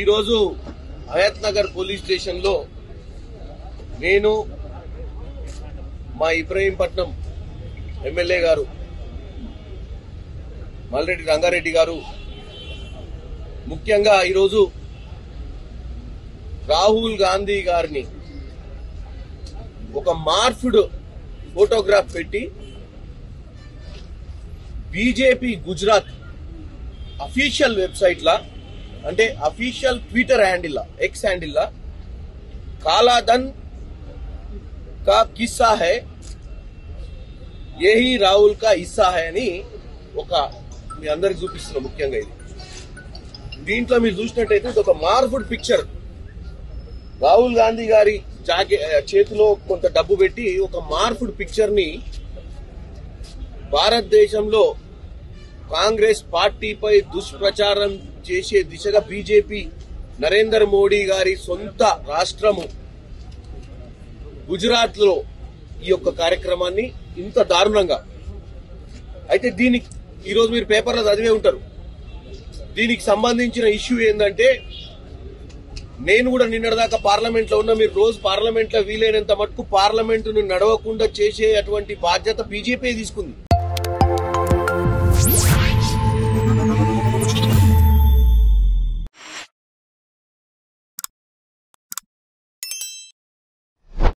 ఈ రోజు Hayath Nagar police station లో నేను మా ఇబ్రహీంపట్నం ఎమ్మెల్యే గారు మల్రెడ్డి రంగారెడ్డి గారు ముఖ్యంగా ఈ రోజు రాహుల్ గాంధీ గారిని ఒక మార్ఫ్డ్ ఫోటోగ్రాఫ్ పెట్టి బీజేపీ గుజరాత్ అఫీషియల్ వెబ్సైట్ లా అంటే అఫీషియల్ ట్విట్టర్ హ్యాండిల్ లా ఎక్స్ హ్యాండిల్ లా కాలాధన్ కా కిస్సా హై యహీ రాహుల్ కా హిస్సా హై అని ఒక మీ అందరికి చూపిస్తున్నాం. ముఖ్యంగా ఇది దీంట్లో మీరు చూసినట్టయితే ఇది ఒక మార్ఫ్డ్ పిక్చర్. రాహుల్ గాంధీ గారి చేతిలో కొంత డబ్బు పెట్టి ఒక మార్ఫ్డ్ పిక్చర్ ని భారతదేశంలో కాంగ్రెస్ పార్టీపై దుష్ప్రచారం చేసే దిశగా బీజేపీ నరేంద్ర మోడీ గారి సొంత రాష్ట్రము గుజరాత్ లో ఈ యొక్క కార్యక్రమాన్ని ఇంత దారుణంగా అయితే దీనికి ఈరోజు మీరు పేపర్లో చదివే ఉంటారు. దీనికి సంబంధించిన ఇష్యూ ఏంటంటే నేను కూడా నిన్నటిదాకా పార్లమెంట్ లో ఉన్నా. మీరు రోజు పార్లమెంట్ లో వీలైనంత మటుకు పార్లమెంటును నడవకుండా చేసే అటువంటి బాధ్యత బీజేపీ తీసుకుంది.